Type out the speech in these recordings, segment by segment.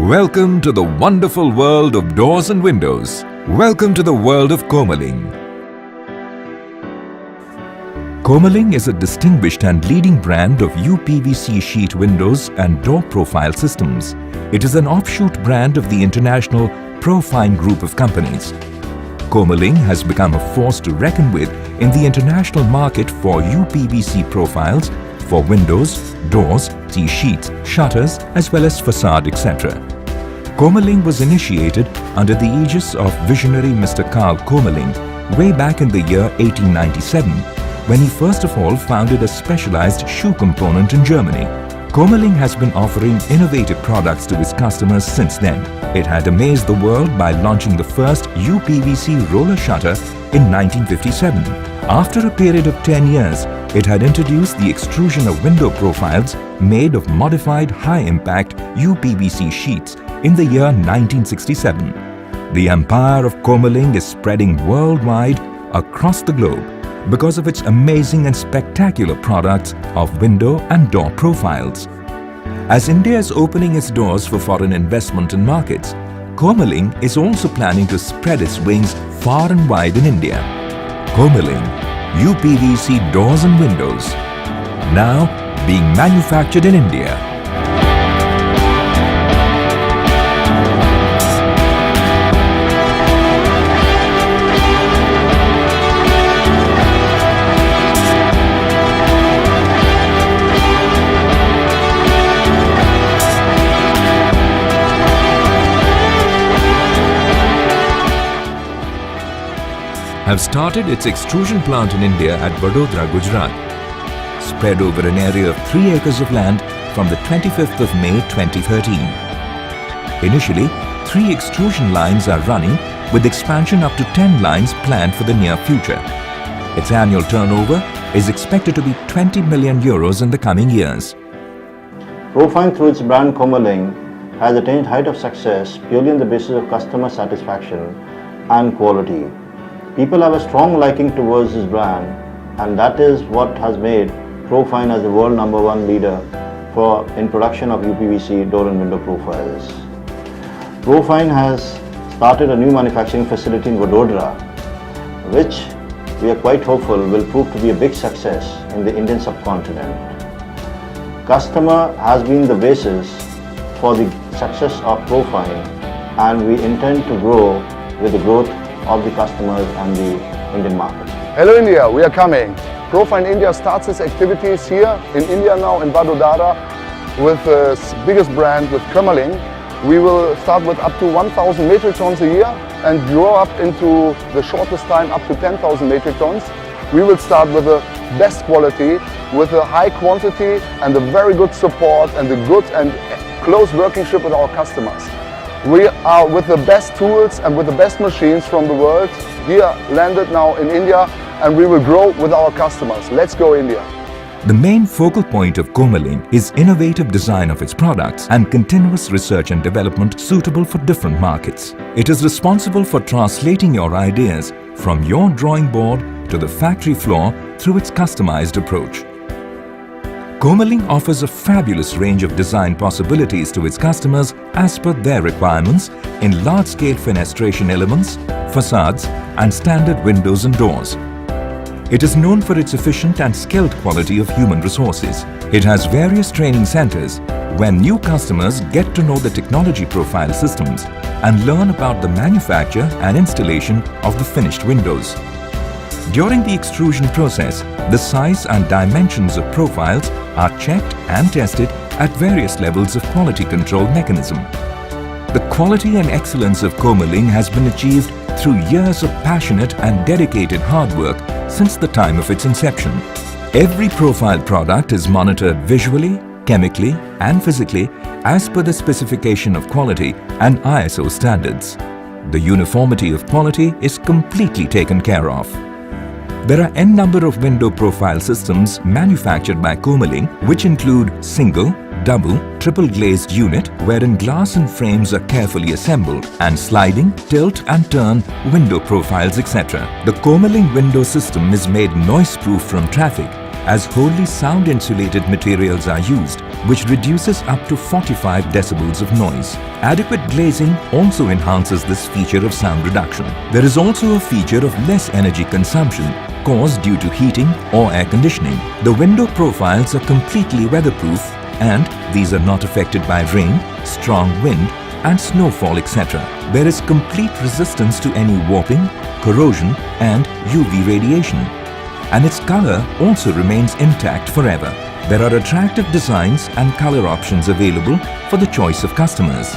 Welcome to the wonderful world of doors and windows. Welcome to the world of Komaling. Komaling is a distinguished and leading brand of UPVC sheet windows and door profile systems. It is an offshoot brand of the international Profine group of companies. Komaling has become a force to reckon with in the international market for UPVC profiles for windows, doors, sheets, shutters as well as facade etc. Komaling was initiated under the aegis of visionary Mr. Carl Komaling way back in the year 1897 when he first of all founded a specialized shoe component in Germany. Komaling has been offering innovative products to its customers since then. It had amazed the world by launching the first UPVC roller shutter in 1957. After a period of 10 years, it had introduced the extrusion of window profiles made of modified high-impact UPVC sheets in the year 1967. The empire of Komaling is spreading worldwide across the globe because of its amazing and spectacular products of window and door profiles. As India is opening its doors for foreign investment in markets, Komaling is also planning to spread its wings far and wide in India. Komaling, UPVC doors and windows, now being manufactured in India. Have started its extrusion plant in India at Vadodara, Gujarat, spread over an area of 3 acres of land from the 25th of May 2013. Initially, 3 extrusion lines are running with expansion up to 10 lines planned for the near future. Its annual turnover is expected to be 20 million euros in the coming years. Profine through its brand Komaling has attained height of success purely on the basis of customer satisfaction and quality. People have a strong liking towards this brand, and that is what has made Profine as the world #1 leader in production of UPVC door and window profiles. Profine has started a new manufacturing facility in Vadodara, which we are quite hopeful will prove to be a big success in the Indian subcontinent. Customer has been the basis for the success of Profine, and we intend to grow with the growth of the customers and the Indian market. Hello India, we are coming. Profine India starts its activities here in India now in Vadodara with the biggest brand with Komaling. We will start with up to 1,000 metric tons a year and grow up into the shortest time up to 10,000 metric tons. We will start with the best quality, with a high quantity and a very good support and a good and close workingship with our customers. We are with the best tools and with the best machines from the world here landed now in India, and we will grow with our customers. Let's go India. The main focal point of Komaling is innovative design of its products and continuous research and development suitable for different markets. It is responsible for translating your ideas from your drawing board to the factory floor through its customized approach. Komaling offers a fabulous range of design possibilities to its customers as per their requirements in large-scale fenestration elements, facades and standard windows and doors. It is known for its efficient and skilled quality of human resources. It has various training centers where new customers get to know the technology profile systems and learn about the manufacture and installation of the finished windows. During the extrusion process, the size and dimensions of profiles are checked and tested at various levels of quality control mechanism. The quality and excellence of Komaling has been achieved through years of passionate and dedicated hard work since the time of its inception. Every profile product is monitored visually, chemically and physically as per the specification of quality and ISO standards. The uniformity of quality is completely taken care of. There are n number of window profile systems manufactured by Komaling, which include single, double, triple glazed unit wherein glass and frames are carefully assembled, and sliding, tilt and turn window profiles etc. The Komaling window system is made noise-proof from traffic as wholly sound insulated materials are used, which reduces up to 45 decibels of noise. Adequate glazing also enhances this feature of sound reduction. There is also a feature of less energy consumption caused due to heating or air conditioning. The window profiles are completely weatherproof and these are not affected by rain, strong wind and snowfall, etc. There is complete resistance to any warping, corrosion and UV radiation. And its color also remains intact forever. There are attractive designs and color options available for the choice of customers.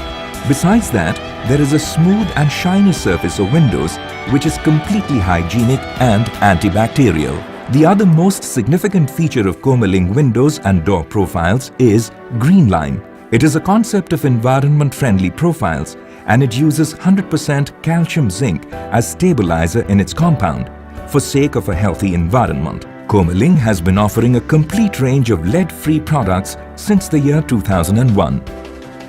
Besides that, there is a smooth and shiny surface of windows which is completely hygienic and antibacterial. The other most significant feature of Comalink windows and door profiles is GreenLine. It is a concept of environment-friendly profiles and it uses 100% calcium zinc as stabilizer in its compound for sake of a healthy environment. Comalink has been offering a complete range of lead-free products since the year 2001.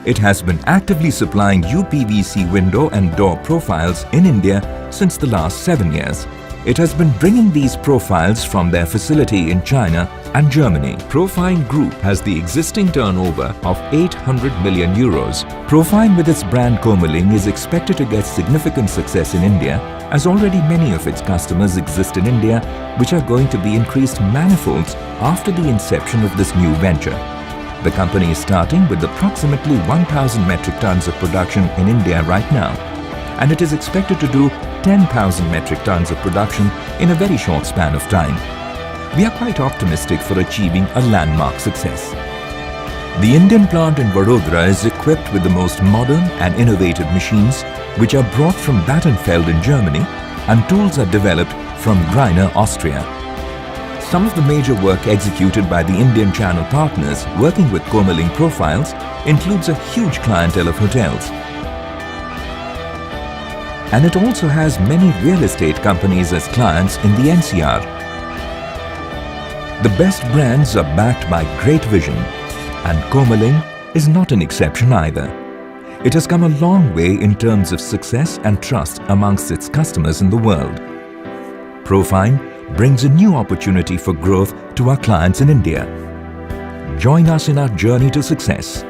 It has been actively supplying UPVC window and door profiles in India since the last 7 years. It has been bringing these profiles from their facility in China and Germany. Profine Group has the existing turnover of 800 million euros. Profine with its brand Comalink is expected to get significant success in India as already many of its customers exist in India which are going to be increased manifolds after the inception of this new venture. The company is starting with approximately 1,000 metric tons of production in India right now and it is expected to do 10,000 metric tons of production in a very short span of time. We are quite optimistic for achieving a landmark success. The Indian plant in Vadodara is equipped with the most modern and innovative machines which are brought from Battenfeld in Germany and tools are developed from Greiner, Austria. Some of the major work executed by the Indian channel partners working with Comalink profiles includes a huge clientele of hotels. And it also has many real estate companies as clients in the NCR. The best brands are backed by great vision, and Comalink is not an exception either. It has come a long way in terms of success and trust amongst its customers in the world. Profine brings a new opportunity for growth to our clients in India. Join us in our journey to success.